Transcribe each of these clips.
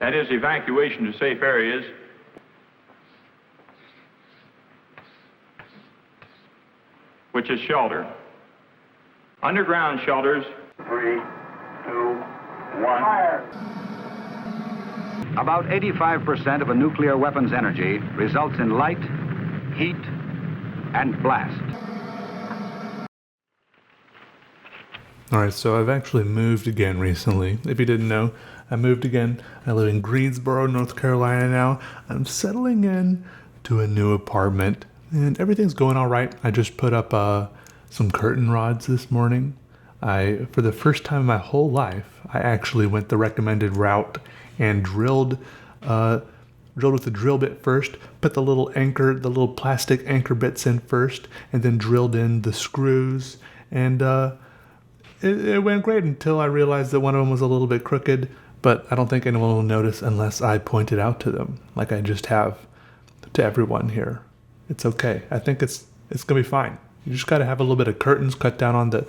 That is evacuation to safe areas. Which is shelter. Underground shelters. 3, 2, 1. Fire. About 85% of a nuclear weapon's energy results in light, heat, and blast. All right, so I've actually moved again recently. If you didn't know, I moved again. I live in Greensboro, North Carolina now. I'm settling in to a new apartment, and everything's going all right. I just put up some curtain rods this morning. For the first time in my whole life, I actually went the recommended route and drilled with the drill bit first, put the little plastic anchor bits in first, and then drilled in the screws, and it went great until I realized that one of them was a little bit crooked, but I don't think anyone will notice unless I point it out to them, like I just have to everyone here. It's okay. I think it's going to be fine. You just got to have a little bit of curtains cut down on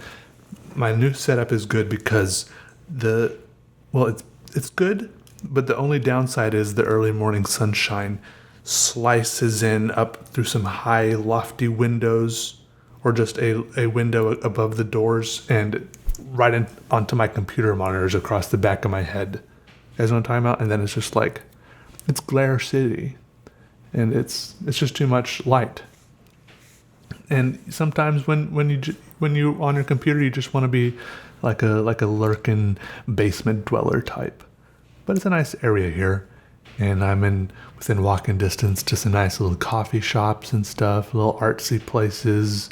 my new setup is good because it's good, but the only downside is the early morning sunshine slices in up through some high, lofty windows, or just a window above the doors and right onto my computer monitors across the back of my head. You guys know what I'm talking about? And then it's just like, it's glare city, and it's just too much light. And sometimes when you on your computer, you just want to be like a lurking basement dweller type. But it's a nice area here, and I'm within walking distance to some nice little coffee shops and stuff, little artsy places.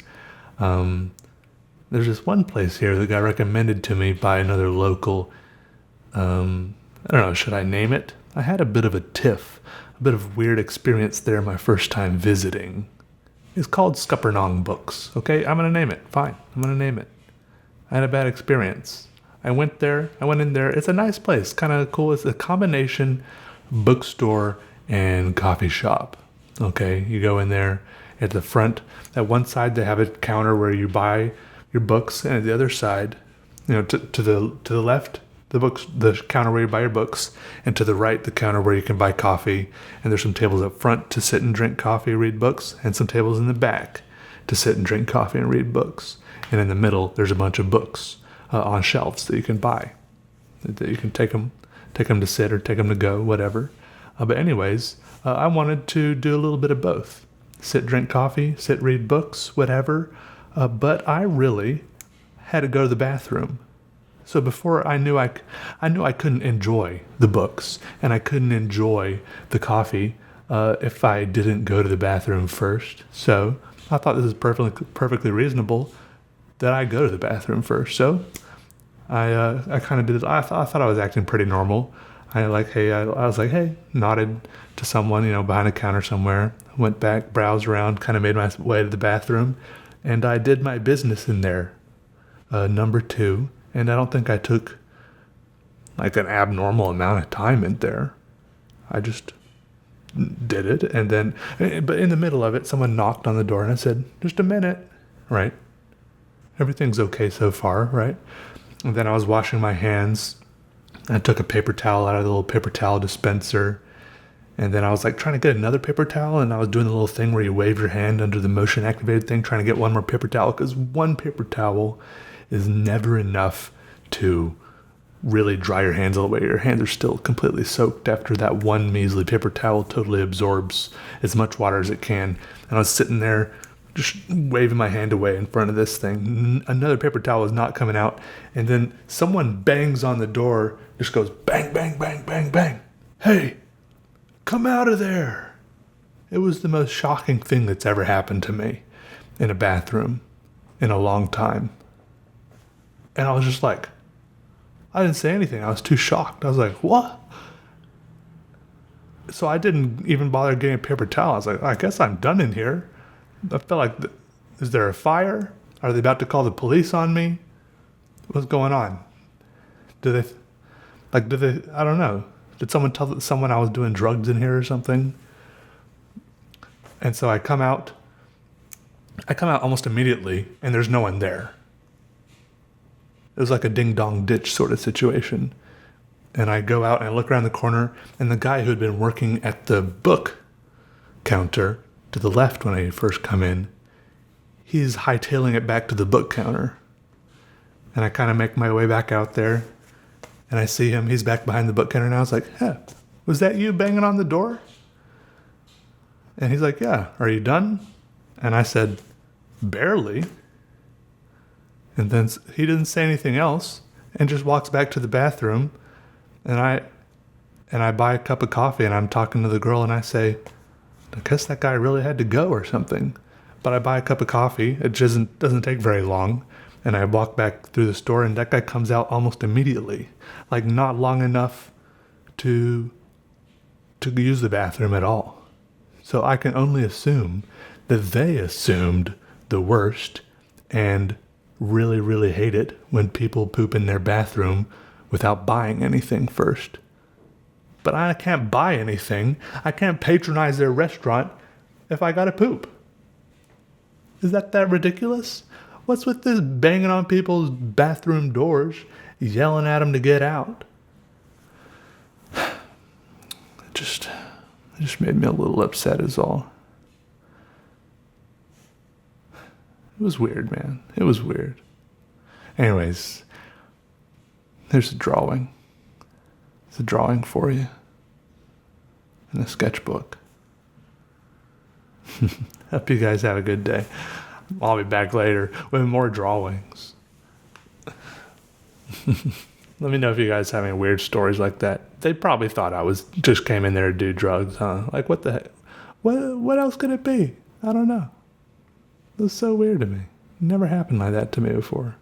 There's this one place here that got recommended to me by another local. I don't know, should I name it? I had a bit of a tiff, a bit of weird experience there my first time visiting. It's called Scuppernong Books. Okay, I'm gonna name it. Fine, I'm gonna name it. I had a bad experience. I went in there. It's a nice place, kind of cool. It's a combination bookstore and coffee shop. Okay, you go in there. At the front, at one side they have a counter where you buy your books, and at the other side, to the left, the counter where you buy your books, and to the right, the counter where you can buy coffee. And there's some tables up front to sit and drink coffee, read books, and some tables in the back to sit and drink coffee and read books. And in the middle, there's a bunch of books on shelves that you can buy, that you can take them to sit or take them to go, whatever. But anyways, I wanted to do a little bit of both. Sit, drink coffee, sit, read books, whatever. But I really had to go to the bathroom. So before I knew I couldn't enjoy the books and I couldn't enjoy the coffee if I didn't go to the bathroom first. So I thought this is perfectly reasonable that I go to the bathroom first. So I kind of did. I thought I was acting pretty normal. I was like, hey, nodded to someone, behind a counter somewhere. Went back, browsed around, kind of made my way to the bathroom, and I did my business in there. Number 2, and I don't think I took like an abnormal amount of time in there. I just did it, and then, but in the middle of it, someone knocked on the door, and I said, just a minute, right? Everything's okay so far, right? And then I was washing my hands. I took a paper towel out of the little paper towel dispenser, and then I was like trying to get another paper towel, and I was doing the little thing where you wave your hand under the motion activated thing, trying to get one more paper towel, because one paper towel is never enough to really dry your hands all the way. Your hands are still completely soaked after that one measly paper towel totally absorbs as much water as it can. And I was sitting there just waving my hand away in front of this thing. Another paper towel is not coming out. And then someone bangs on the door, just goes bang, bang, bang, bang, bang. Hey, come out of there. It was the most shocking thing that's ever happened to me in a bathroom in a long time. And I was just like, I didn't say anything. I was too shocked. I was like, what? So I didn't even bother getting a paper towel. I was like, I guess I'm done in here. I felt like, is there a fire? Are they about to call the police on me? What's going on? I don't know. Did someone tell someone I was doing drugs in here or something? And so I come out almost immediately, and there's no one there. It was like a ding-dong ditch sort of situation. And I go out and I look around the corner, and the guy who had been working at the book counter to the left when I first come in, he's hightailing it back to the book counter. And I kind of make my way back out there, and I see him. He's back behind the book counter now. I was like, "Huh, was that you banging on the door?" And he's like, "Yeah, are you done?" And I said, "Barely." And then he didn't say anything else and just walks back to the bathroom. And I buy a cup of coffee, and I'm talking to the girl, and I say, "I guess that guy really had to go or something." But I buy a cup of coffee. It doesn't take very long. And I walk back through the store, and that guy comes out almost immediately. Like, not long enough to use the bathroom at all. So I can only assume that they assumed the worst and really, really hate it when people poop in their bathroom without buying anything first. But I can't buy anything. I can't patronize their restaurant if I gotta poop. Is that ridiculous? What's with this banging on people's bathroom doors, yelling at them to get out? It just made me a little upset is all. It was weird, man. It was weird. Anyways, there's a drawing. It's a drawing for you in a sketchbook. Hope you guys have a good day. I'll be back later with more drawings. Let me know if you guys have any weird stories like that. They probably thought I just came in there to do drugs, huh? Like, what the heck? What else could it be? I don't know. It was so weird to me. It never happened like that to me before.